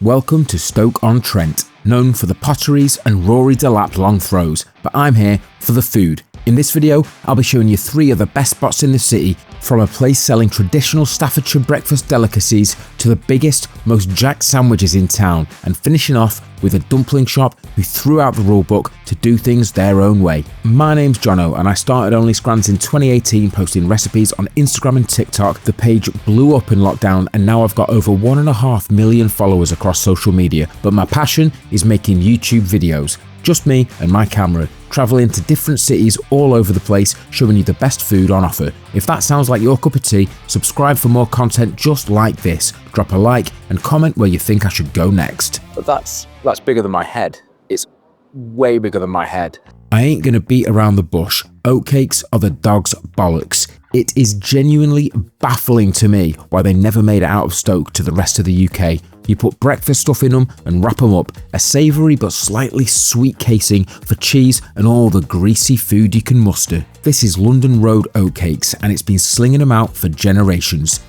Welcome to Stoke-on-Trent, known for the potteries and Rory Delap long throws, but I'm here for the food. In this video, I'll be showing you 3 of the best spots in the city, from a place selling traditional Staffordshire breakfast delicacies to the biggest, most jacked sandwiches in town, and finishing off with a dumpling shop who threw out the rulebook to do things their own way. My name's Jono and I started Only Scrans in 2018 posting recipes on Instagram and TikTok. The page blew up in lockdown and now I've got over 1.5 million followers across social media, but my passion is making YouTube videos. Just me and my camera, travelling to different cities all over the place, showing you the best food on offer. If that sounds like your cup of tea, subscribe for more content just like this. Drop a like and comment where you think I should go next. But that's bigger than my head. It's way bigger than my head. I ain't gonna beat around the bush. Oatcakes are the dog's bollocks. It is genuinely baffling to me why they never made it out of Stoke to the rest of the UK. You put breakfast stuff in them and wrap them up, a savoury but slightly sweet casing for cheese and all the greasy food you can muster. This is London Road Oatcakes and it's been slinging them out for generations.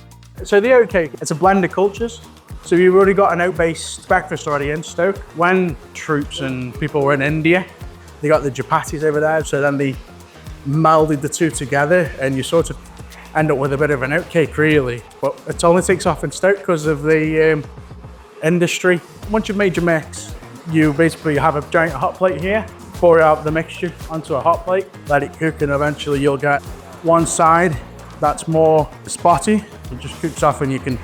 So the oatcake, it's a blend of cultures. So you've already got an oat-based breakfast already in Stoke. When troops and people were in India, they got the chapatis over there, so then they melded the two together and you sort of end up with a bit of an oatcake really. But it only takes off in Stoke because of the industry. Once you've made your mix, you basically have a giant hot plate here, pour out the mixture onto a hot plate, let it cook, and eventually you'll get one side that's more spotty. It just cooks off and you can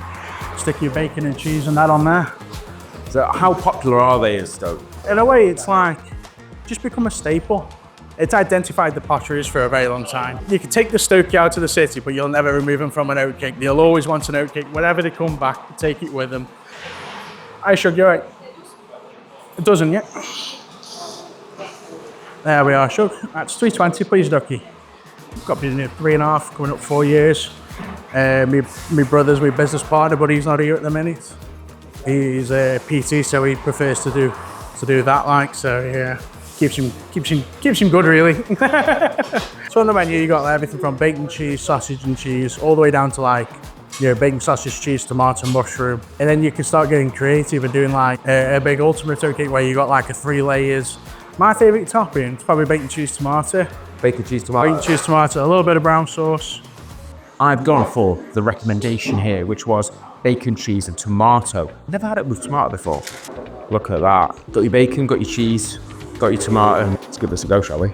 stick your bacon and cheese and that on there. So how popular are they in Stoke? In a way, it's like just become a staple. It's identified the potteries for a very long time. You can take the Stokey out to the city, but you'll never remove them from an oatcake. They'll always want an oatcake. Whenever they come back, take it with them. I should go right. A dozen, yeah. There we are, Shug. That's 320, please, ducky. Got been here 3.5, coming up 4 years. My brother's my business partner, but he's not here at the minute. He's a PT, so he prefers to do that, like, so yeah. Keeps him good, really. So on the menu, you got everything from bacon, cheese, sausage and cheese, all the way down to like, you know, bacon, sausage, cheese, tomato, mushroom. And then you can start getting creative and doing like a big ultimate oatcake where you got like a 3 layers. My favourite topping is probably bacon, cheese, tomato. Bacon, cheese, tomato. Bacon, cheese, tomato, a little bit of brown sauce. I've gone for the recommendation here, which was bacon, cheese and tomato. Never had it with tomato before. Look at that. Got your bacon, got your cheese, got your tomato. Let's give this a go, shall we?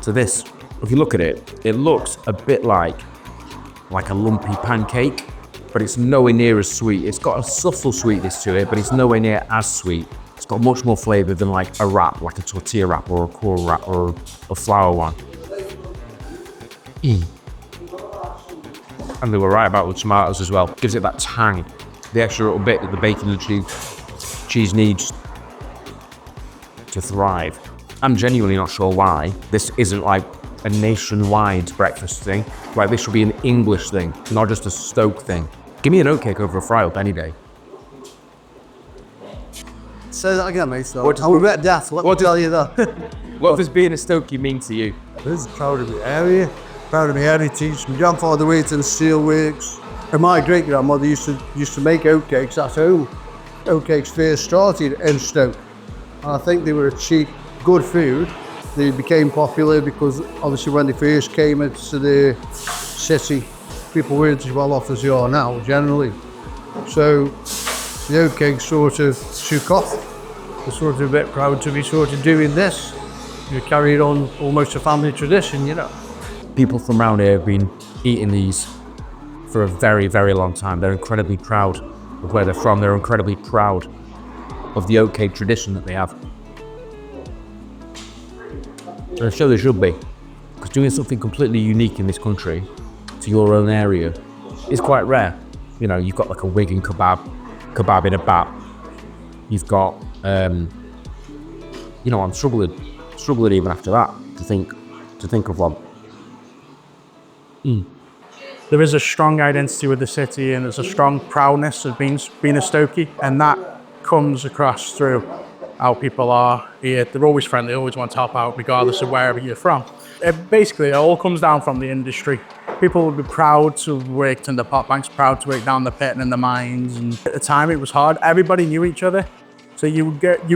So this, if you look at it, it looks a bit like a lumpy pancake, but it's nowhere near as sweet. It's got a subtle sweetness to it, but it's nowhere near as sweet. It's got much more flavour than like a wrap, like a tortilla wrap or a core wrap or a flour one. And they were right about the tomatoes as well. Gives it that tang, the extra little bit that the bacon and cheese needs to thrive. I'm genuinely not sure why this isn't like a nationwide breakfast thing. Like this should be an English thing, not just a Stoke thing. Give me an oatcake over a fry-up any day. Say that again, mate. So I'm a bit deaf. Let me tell you that. What does being a Stokey mean to you? I'm proud of my area, proud of my heritage. My grandfather worked in the steelworks, and my great grandmother used to make oatcakes at home. Oatcakes first started in Stoke, and I think they were a cheap, good food. They became popular because obviously when they first came into the city, people weren't as well off as they are now generally. So the oatcake sort of took off. We're sort of a bit proud to be sort of doing this. We carried on almost a family tradition, you know. People from around here have been eating these for a very, very long time. They're incredibly proud of where they're from. They're incredibly proud of the oatcake tradition that they have. And I'm sure they should be, because doing something completely unique in this country to your own area is quite rare. You know, you've got like a Wigan kebab in a bat. You've got, you know, I'm struggling even after that to think of one. There is a strong identity with the city and there's a strong proudness of being a Stokey, and that comes across through how people are here. They're always friendly, always want to help out regardless of wherever you're from. Basically, it all comes down from the industry. People would be proud to have worked in the pot banks, proud to work down the pit and in the mines. And at the time it was hard. Everybody knew each other. So you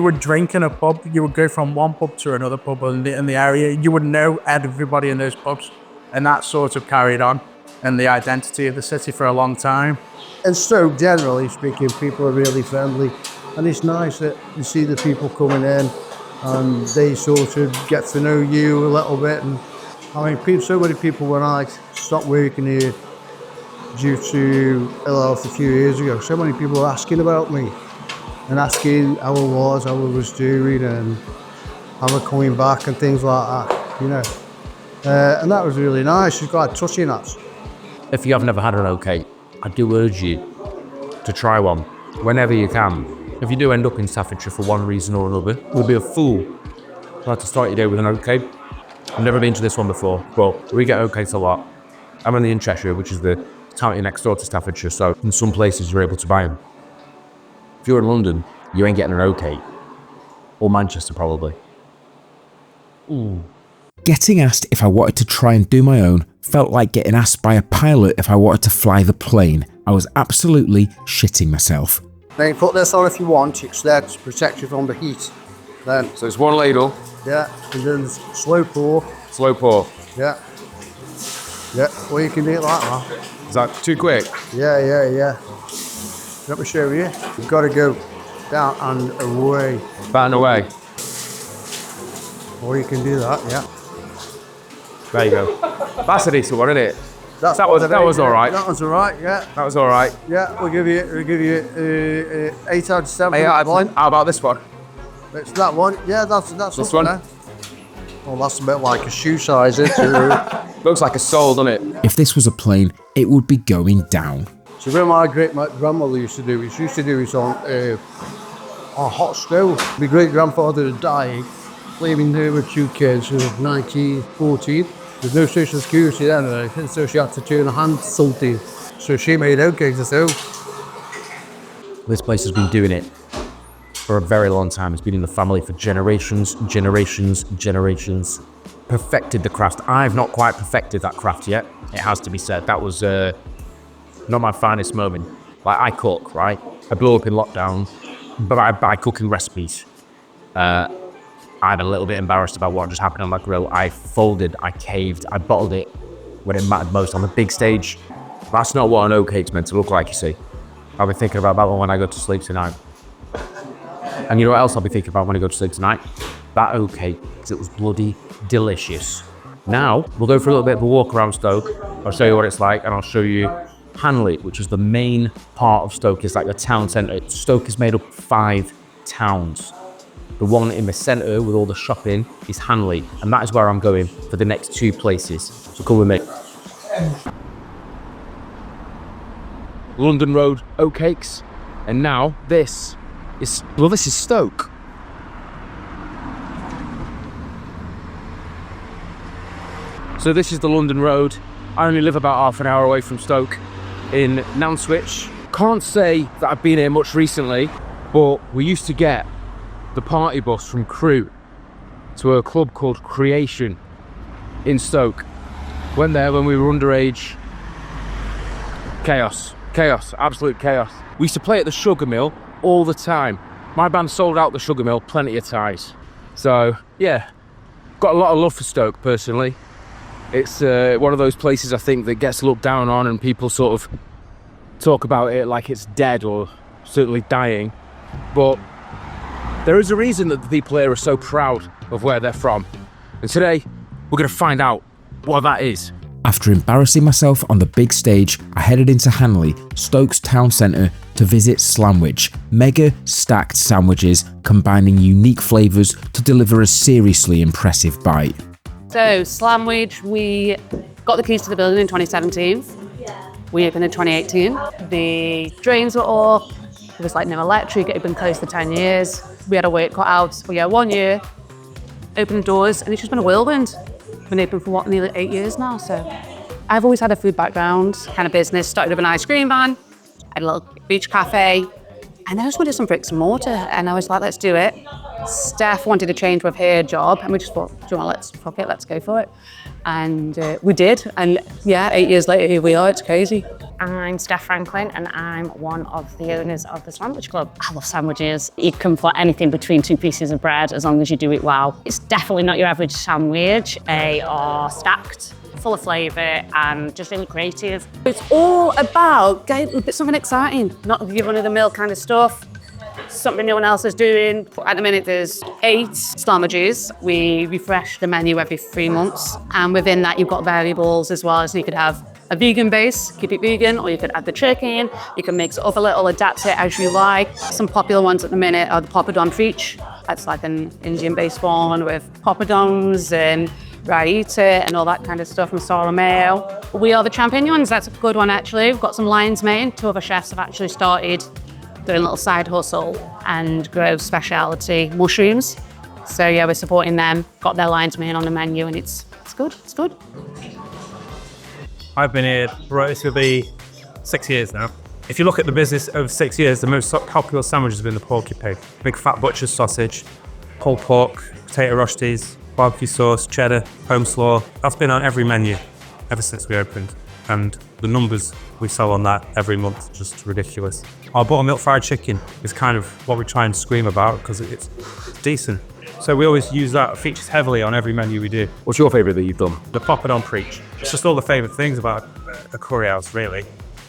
would drink in a pub, you would go from one pub to another pub in the area. You would know everybody in those pubs. And that sort of carried on in the identity of the city for a long time. In Stoke, generally speaking, people are really friendly. And it's nice that you see the people coming in and they sort of get to know you a little bit. And I mean, so many people, when I stopped working here due to ill health a few years ago, so many people were asking about me and asking how I was doing and how I'm coming back and things like that, you know. And that was really nice. It's quite touching, that. If you have never had an oatcake, I do urge you to try one whenever you can. If you do end up in Staffordshire for one reason or another, you'll be a fool to start your day with an oatcake. I've never been to this one before, but we get oatcakes a lot. I'm in the Cheshire, which is the county next door to Staffordshire, so in some places you're able to buy them. If you're in London, you ain't getting an oatcake. Or Manchester, probably. Ooh. Getting asked if I wanted to try and do my own felt like getting asked by a pilot if I wanted to fly the plane. I was absolutely shitting myself. Then you put this on if you want, it's there to protect you from the heat. Then, So it's one ladle. yeah, and then slow pour. Slow pour. Yeah. Yeah, well you can do it like that. Is that too quick? Yeah. Let me show you. You've got to go down and away. Batten away. Or you can do that, yeah. There you go. That's a decent one, isn't it? That was all right. That was all right, yeah. That was all right. Yeah, we'll give you 8 out of 7. Hey, how about this one? It's that one. Yeah, that's This up one? there. Well, that's a bit like a shoe size, isn't it? Looks like a soul, doesn't it? If this was a plane, it would be going down. So what my great-grandmother used to do, she used to do it on a hot stove. My great-grandfather was dying, leaving her with 2 kids, in 1914. There's no social security then or anything, so she had to turn her hand to something. So she made oatcakes at home. This place has been doing it for a very long time. It's been in the family for generations. Perfected the craft. I've not quite perfected that craft yet, it has to be said. That was not my finest moment. Like, I cook, right? I blew up in lockdown by cooking recipes. I'm a little bit embarrassed about what just happened on that grill. I folded, I caved, I bottled it when it mattered most on the big stage. That's not what an oatcake's meant to look like, you see. I'll be thinking about that one when I go to sleep tonight. And you know what else I'll be thinking about when I go to sleep tonight? That oatcake, because it was bloody delicious. Now, we'll go for a little bit of a walk around Stoke. I'll show you what it's like, and I'll show you Hanley, which is the main part of Stoke. It's like the town centre. Stoke is made up of 5 towns. The one in the centre with all the shopping is Hanley, and that is where I'm going for the next 2 places. So come with me. London Road Oatcakes, and now this is Stoke. So this is the London Road. I only live about half an hour away from Stoke in Slamwich. Can't say that I've been here much recently, but we used to get the party bus from Crewe to a club called Creation in Stoke. Went there when we were underage. Chaos, absolute chaos. We used to play at the Sugar Mill all the time. My band sold out the Sugar Mill plenty of times. So yeah, got a lot of love for Stoke personally. It's one of those places I think that gets looked down on, and people sort of talk about it like it's dead or certainly dying. But there is a reason that the people here are so proud of where they're from. And today, we're going to find out what that is. After embarrassing myself on the big stage, I headed into Hanley, Stoke's town centre, to visit Slamwich. Mega stacked sandwiches combining unique flavours to deliver a seriously impressive bite. So Slamwich, we got the keys to the building in 2017. We opened in 2018. The drains were up. It was like no electric. It had been closed for 10 years. We had a work cut out. So yeah, 1 year, opened doors, and it's just been a whirlwind. Been open for nearly 8 years now. So I've always had a food background, kind of business. Started with an ice cream van, had a little beach cafe, and I just wanted some bricks and mortar. And I was like, let's do it. Steph wanted to change with her job, and we just thought, do you want, let's go for it. And we did, and yeah, 8 years later, here we are, it's crazy. I'm Steph Franklin, and I'm one of the owners of the Slamwich Club. I love sandwiches. You can put anything between 2 pieces of bread as long as you do it well. It's definitely not your average sandwich. They are stacked, full of flavour, and just really creative. It's all about getting something exciting, not your run-of-the-mill kind of stuff. Something no one else is doing. At the minute, there's 8 sandwiches. We refresh the menu every 3 months. And within that, you've got variables as well. So you could have a vegan base, keep it vegan, or you could add the chicken. You can mix it up a little, adapt it as you like. Some popular ones at the minute are the poppadom preach. That's like an Indian-based one with poppadoms and raita and all that kind of stuff, and sour mayo. We are the champignons. That's a good one, actually. We've got some lion's mane. 2 other chefs have actually started doing a little side hustle and grow speciality mushrooms. So yeah, we're supporting them. Got their lion's mane on the menu, and it's good. It's good. I've been here for this will be 6 years now. If you look at the business over 6 years, the most popular sandwich has been the porky pig. Big fat butcher's sausage, pulled pork, potato roasties, barbecue sauce, cheddar, home slaw. That's been on every menu ever since we opened. And the numbers we sell on that every month, just ridiculous. Our buttermilk fried chicken is kind of what we try and scream about because it's decent. So we always use that. It features heavily on every menu we do. What's your favourite that you've done? The poppadom preach. It's just all the favourite things about a curry house, really.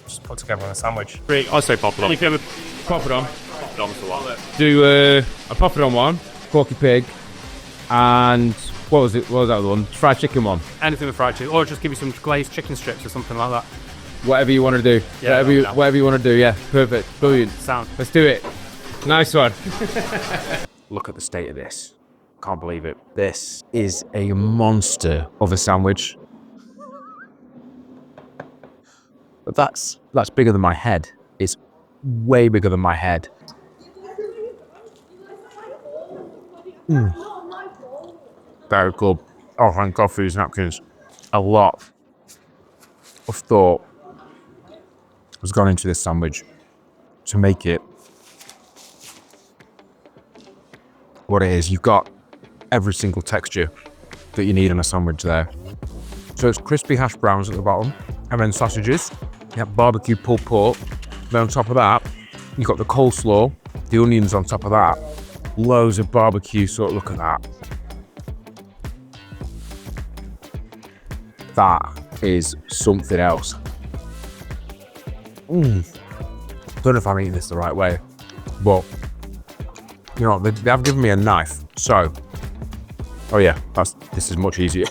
Just put together on a sandwich. Great, I'd say poppadom. If you have a poppadom, poppadom's the one. Do a poppadom one, porky pig, and what was that other one? Fried chicken one. Anything with fried chicken, or just give you some glazed chicken strips or something like that. Whatever you want to do. Yeah, whatever you want to do, yeah. Perfect, brilliant. Sound. Let's do it. Nice one. Look at the state of this. Can't believe it. This is a monster of a sandwich. But that's bigger than my head. It's way bigger than my head. Very good. Oh, thank God for these napkins. A lot of thought has gone into this sandwich to make it what it is. You've got every single texture that you need in a sandwich there. So it's crispy hash browns at the bottom, and then sausages. You have barbecue pulled pork. Then on top of that, you've got the coleslaw, the onions on top of that, loads of barbecue. So look at that. That is something else. Don't know if I'm eating this the right way, but you know, they have given me a knife. So, oh yeah, this is much easier.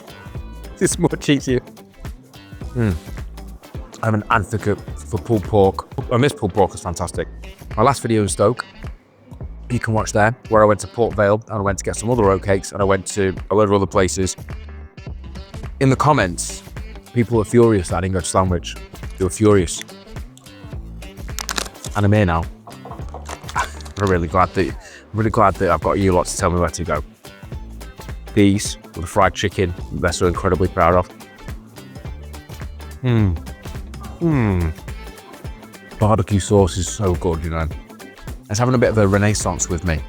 This is much easier. I'm an advocate for pulled pork, and this pulled pork is fantastic. My last video in Stoke, you can watch there, where I went to Port Vale and I went to get some other oatcakes, and I went to a load of other places. In the comments, people were furious that I didn't go to Slamwich. They were furious. And I'm here now. I'm really glad that I've got you lot to tell me where to go. These with the fried chicken, they're so incredibly proud of. Barbecue sauce is so good, you know. It's having a bit of a renaissance with me.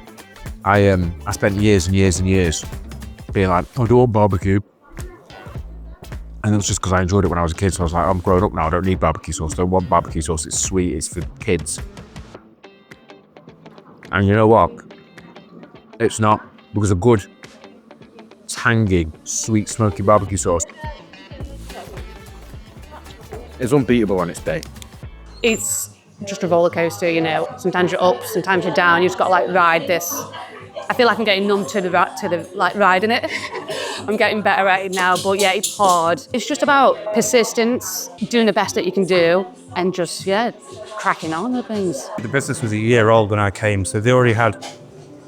I spent years and years and years being like, I do want barbecue. And it was just because I enjoyed it when I was a kid. So I was like, I'm grown up now, I don't need barbecue sauce. I don't want barbecue sauce, it's sweet, it's for kids. And you know what? It's not, because a good, tangy, sweet, smoky barbecue sauce is unbeatable on its day. It's just a roller coaster, you know. Sometimes you're up, sometimes you're down. You just got to like ride this. I feel like I'm getting numb to the like riding it. I'm getting better at it now, but yeah, it's hard. It's just about persistence, doing the best that you can do, and just cracking on with things. The business was a year old when I came, so they already had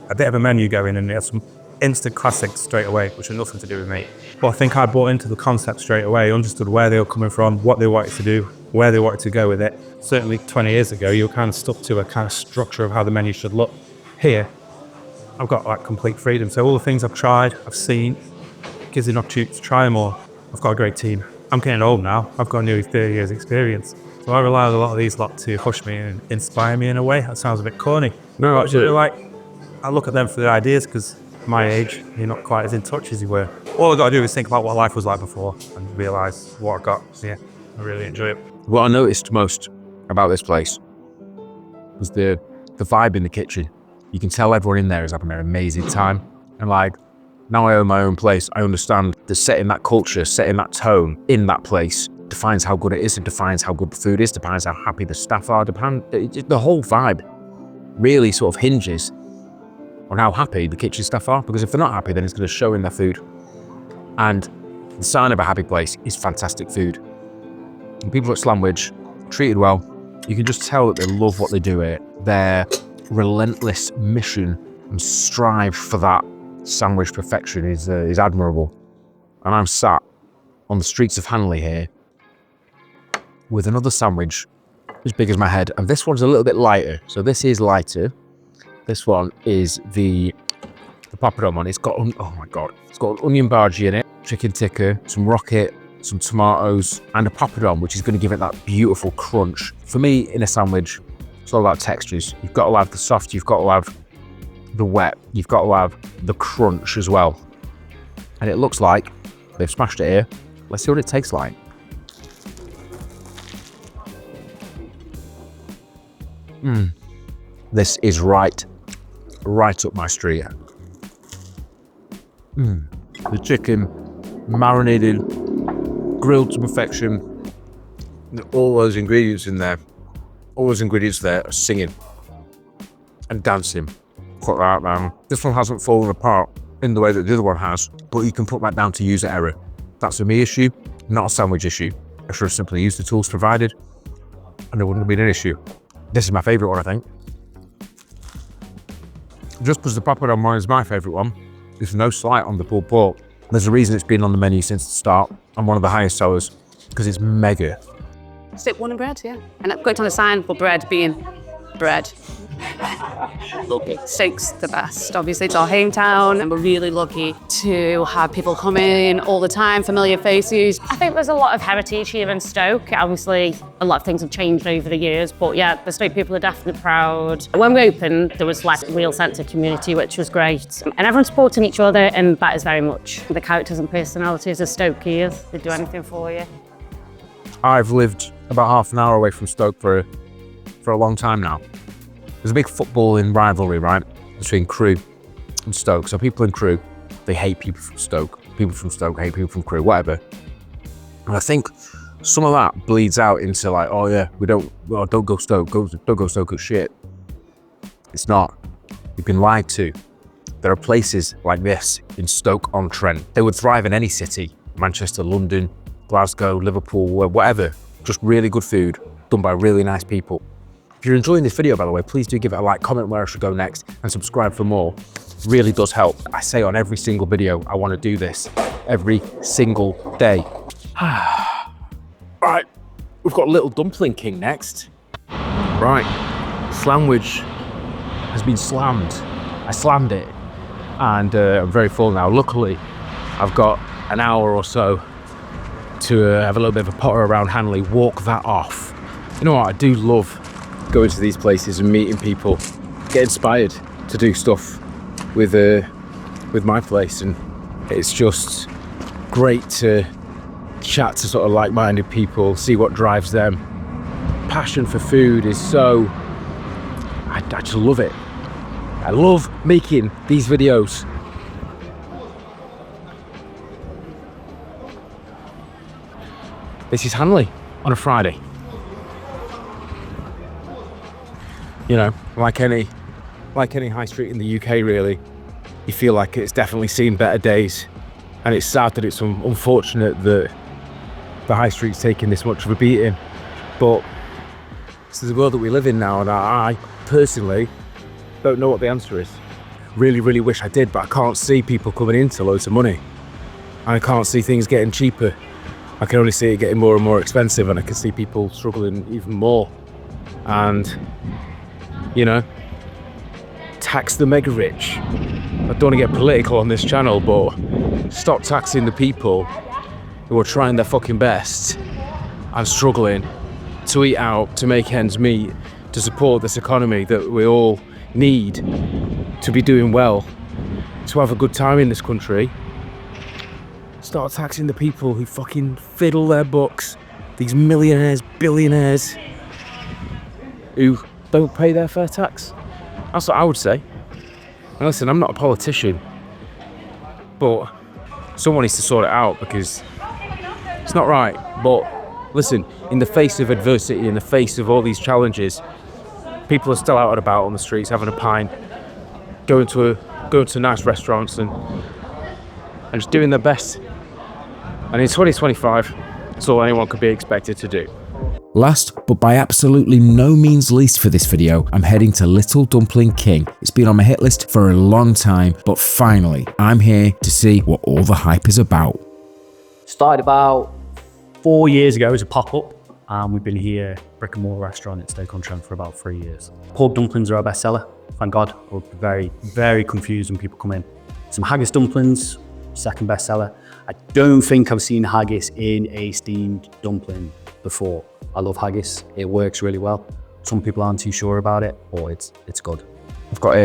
a bit of a menu going, and they had some instant classics straight away, which had nothing to do with me. But I think I bought into the concept straight away, understood where they were coming from, what they wanted to do, where they wanted to go with it. Certainly 20 years ago, you were kind of stuck to a kind of structure of how the menu should look. Here, I've got like complete freedom. So all the things I've tried, I've seen, gives you an opportunity to try them all. I've got a great team. I'm getting old now. I've got nearly 30 years experience. So I rely on a lot of these lot to push me and inspire me in a way. That sounds a bit corny. No, actually, like I look at them for their ideas because my age, you're not quite as in touch as you were. All I got to do is think about what life was like before and realise what I got. So yeah, I really enjoy it. What I noticed most about this place was the vibe in the kitchen. You can tell everyone in there is having an amazing time. And like, now I own my own place, I understand that setting that culture, setting that tone in that place defines how good it is, and defines how good the food is, defines how happy the staff are, the whole vibe really sort of hinges on how happy the kitchen staff are, because if they're not happy, then it's going to show in their food. And the sign of a happy place is fantastic food. And people at Slamwich, treated well, you can just tell that they love what they do here. Their relentless mission and strive for that sandwich perfection is admirable. And I'm sat on the streets of Hanley here with another sandwich as big as my head, and this one's a little bit lighter. So this is lighter. This one is the poppadom one. It's got, oh my God, it's got an onion bhaji in it, chicken tikka, some rocket, some tomatoes, and a poppadom, which is going to give it that beautiful crunch. For me, in a sandwich, it's all about textures. You've got to have the soft, you've got to have the wet, you've got to have the crunch as well. And it looks like they've smashed it here. Let's see what it tastes like. This is right up my street. The chicken, marinated, grilled to perfection. All those ingredients in there, all those ingredients there are singing and dancing. Put that down. This one hasn't fallen apart in the way that the other one has, but you can put that down to user error. That's a me issue, not a sandwich issue. I should have simply used the tools provided and there wouldn't have been an issue. This is my favourite one, I think. Just because the poppadom one is my favourite one, there's no slight on the pulled pork. There's a reason it's been on the menu since the start and one of the highest sellers, because it's mega. Stick one in bread, yeah. And I've got on the sign for bread being bread. Stoke's the best. Obviously, it's our hometown, and we're really lucky to have people come in all the time, familiar faces. I think there's a lot of heritage here in Stoke. Obviously, a lot of things have changed over the years, but yeah, the Stoke people are definitely proud. When we opened, there was like a real sense of community, which was great. And everyone's supporting each other, and that is very much the characters and personalities of Stokeers. They do anything for you. I've lived about half an hour away from Stoke for a long time now. There's a big footballing rivalry, right, between Crewe and Stoke. So people in Crewe, they hate people from Stoke. People from Stoke hate people from Crewe, whatever. And I think some of that bleeds out into like, oh yeah, don't go Stoke, don't go Stoke, it's shit. It's not. You've been lied to. There are places like this in Stoke-on-Trent. They would thrive in any city, Manchester, London, Glasgow, Liverpool, whatever. Just really good food done by really nice people. If you're enjoying this video, by the way, please do give it a like, comment where I should go next, and subscribe for more. It really does help. I say on every single video, I want to do this every single day. Right, we've got Little Dumpling King next. Right, Slamwich has been slammed. I slammed it, and I'm very full now. Luckily, I've got an hour or so to have a little bit of a potter around Hanley, walk that off. You know what, I do love going to these places and meeting people, get inspired to do stuff with my place, and it's just great to chat to sort of like-minded people, see what drives them. Passion for food is so, I just love it. I love making these videos. This is Hanley on a Friday. You know, like any high street in the UK, really, you feel like it's definitely seen better days, and it's sad that it's unfortunate that the high street's taking this much of a beating. But this is the world that we live in now, and I personally don't know what the answer is. Really, really wish I did, but I can't see people coming into loads of money, and I can't see things getting cheaper. I can only see it getting more and more expensive, and I can see people struggling even more. And you know, tax the mega rich. I don't want to get political on this channel, but stop taxing the people who are trying their fucking best and struggling to eat out, to make ends meet, to support this economy that we all need to be doing well, to have a good time in this country, start taxing the people who fucking fiddle their books, these millionaires, billionaires, who don't pay their fair tax. That's what I would say. Now listen, I'm not a politician, but someone needs to sort it out because it's not right. But listen, in the face of adversity, in the face of all these challenges, people are still out and about on the streets having a pint, going to nice restaurants and just doing their best. And in 2025, that's all anyone could be expected to do. Last, but by absolutely no means least for this video, I'm heading to Little Dumpling King. It's been on my hit list for a long time, but finally, I'm here to see what all the hype is about. Started about 4 years ago as a pop-up, and we've been here, brick and mortar restaurant at Stoke-on-Trent for about 3 years. Pork dumplings are our best seller, thank God. We're very, very confused when people come in. Some haggis dumplings, second best seller. I don't think I've seen haggis in a steamed dumpling before. I love haggis, it works really well. Some people aren't too sure about it, but it's good. I've got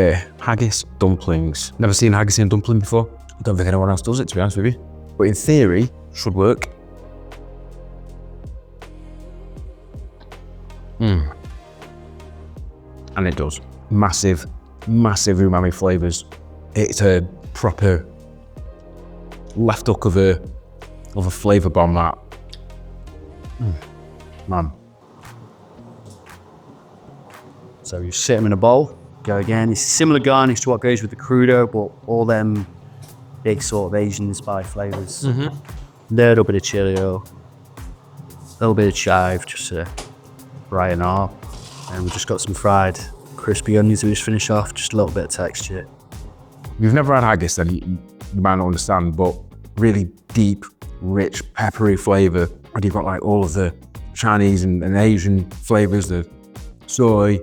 haggis dumplings. Never seen haggis in a dumpling before. I don't think anyone else does it, to be honest with you. But in theory, should work. And it does. Massive, massive umami flavours. It's a proper left hook of a flavour bomb, that. Man. So you sit them in a bowl, go again. It's a similar garnish to what goes with the crudo, but all them big sort of Asian inspired flavours. Little bit of chilio, a little bit of chive, just to brighten up. And we've just got some fried crispy onions we just finish off, just a little bit of texture. If you've never had haggis, then you might not understand, but really deep, rich, peppery flavour. And you've got like all of the Chinese and Asian flavours, the soy,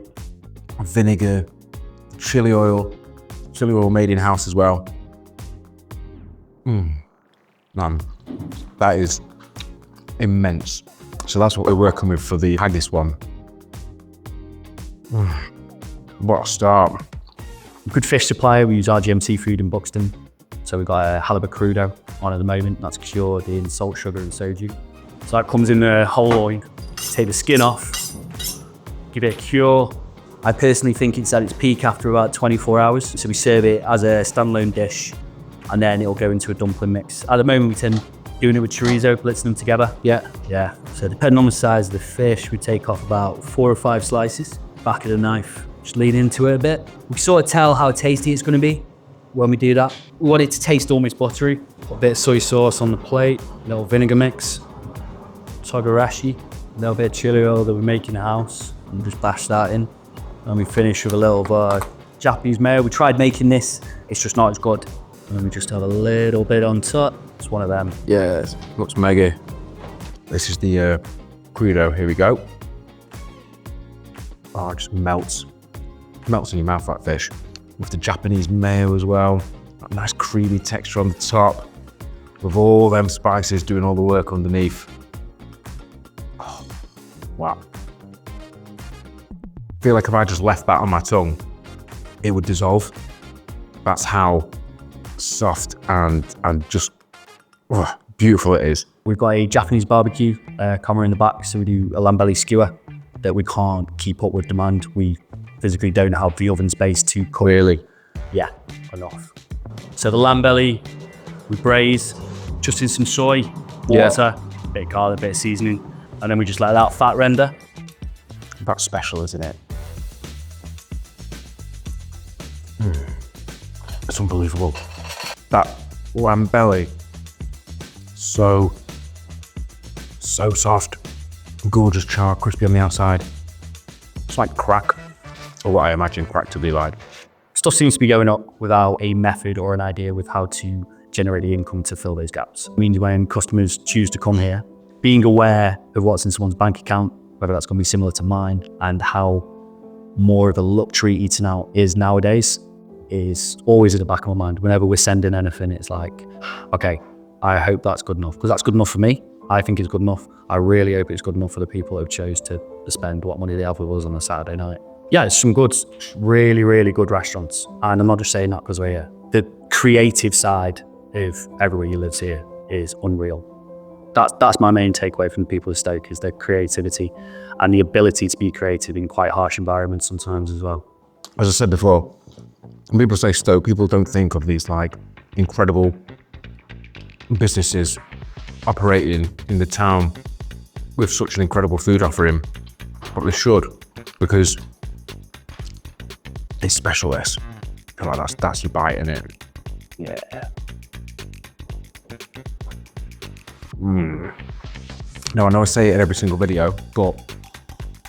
vinegar, chili oil made in house as well. Man, that is immense. So that's what we're working with for the haggis one. What a start. Good fish supplier, we use RGM Seafood in Buxton. So we've got a halibut crudo on at the moment, that's cured in salt, sugar and soju. So that comes in the whole oil. Take the skin off, give it a cure. I personally think it's at its peak after about 24 hours. So we serve it as a standalone dish and then it'll go into a dumpling mix. At the moment we tend doing it with chorizo, blitzing them together. Yeah. So depending on the size of the fish, we take off about 4 or 5 slices, back of the knife, just lean into it a bit. We sort of tell how tasty it's gonna be when we do that. We want it to taste almost buttery. Put a bit of soy sauce on the plate, a little vinegar mix, togarashi, a little bit of chili oil that we make in the house, and just bash that in. And we finish with a little Japanese mayo. We tried making this, it's just not as good. And we just have a little bit on top. It's one of them. Yeah, it looks mega. This is the crudo, here we go. Oh, it just melts. Melts in your mouth, that fish. With the Japanese mayo as well. That nice creamy texture on the top. With all them spices doing all the work underneath. Oh, wow. I feel like if I just left that on my tongue, it would dissolve. That's how soft and just beautiful it is. We've got a Japanese barbecue camera in the back, so we do a lamb belly skewer that we can't keep up with demand. We physically don't have the oven space to cook. Really? Yeah, enough. So the lamb belly, we braise, just in some soy, water, bit of garlic, bit of seasoning, and then we just let that fat render. That's special, isn't it? It's unbelievable. That lamb belly, so soft, gorgeous char, crispy on the outside. It's like crack, or what I imagine crack to be like. Stuff seems to be going up without a method or an idea with how to generate the income to fill those gaps. It means when customers choose to come here, being aware of what's in someone's bank account, whether that's going to be similar to mine, and how more of a luxury eating out is nowadays, is always in the back of my mind. Whenever we're sending anything, it's like, okay, I hope that's good enough, because that's good enough for me. I think it's good enough. I really hope it's good enough for the people who chose to spend what money they have with us on a Saturday night. Yeah, there's some good, really, really good restaurants. And I'm not just saying that because we're here. The creative side of everywhere you live here is unreal. That's my main takeaway from the people of Stoke, is their creativity and the ability to be creative in quite harsh environments sometimes as well. As I said before, when people say Stoke, people don't think of these like incredible businesses operating in the town with such an incredible food offering, but they should, because it's specialist. I feel like that's your bite in it. Yeah. Now, I know I say it in every single video, but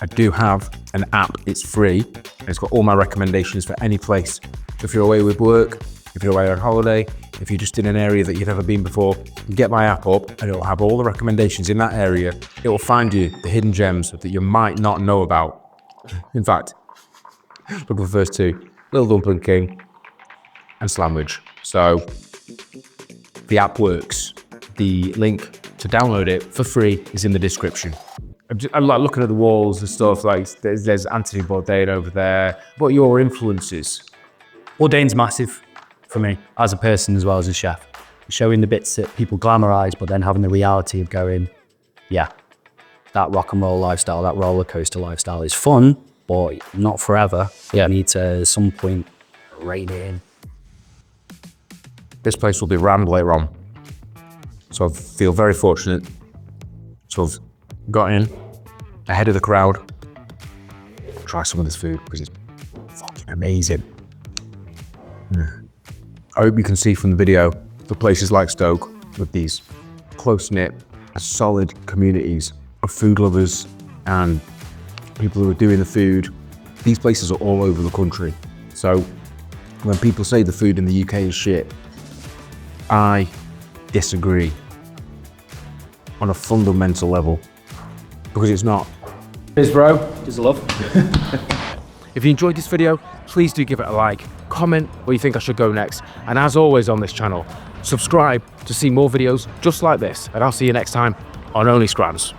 I do have an app. It's free. And it's got all my recommendations for any place. If you're away with work, if you're away on holiday, if you're just in an area that you've never been before, get my app up and it'll have all the recommendations in that area. It will find you the hidden gems that you might not know about. In fact, look at the first two, Little Dumpling King and Slamwich. So the app works. The link to download it for free is in the description. I'm like looking at the walls and stuff, like there's Anthony Bourdain over there. What are your influences? Bourdain's massive for me as a person as well as a chef. Showing the bits that people glamorize, but then having the reality of going, yeah, that rock and roll lifestyle, that roller coaster lifestyle is fun, but not forever. Yeah. You need to, at some point, rein it in. This place will be rammed later on. So I feel very fortunate to have got in ahead of the crowd. Try some of this food because it's fucking amazing. I hope you can see from the video the places like Stoke with these close-knit, solid communities of food lovers and people who are doing the food. These places are all over the country. So when people say the food in the UK is shit, I disagree on a fundamental level, because it's not. Cheers, bro. Just love. If you enjoyed this video, please do give it a like, comment where you think I should go next, and as always on this channel, subscribe to see more videos just like this, and I'll see you next time on Only Scrans.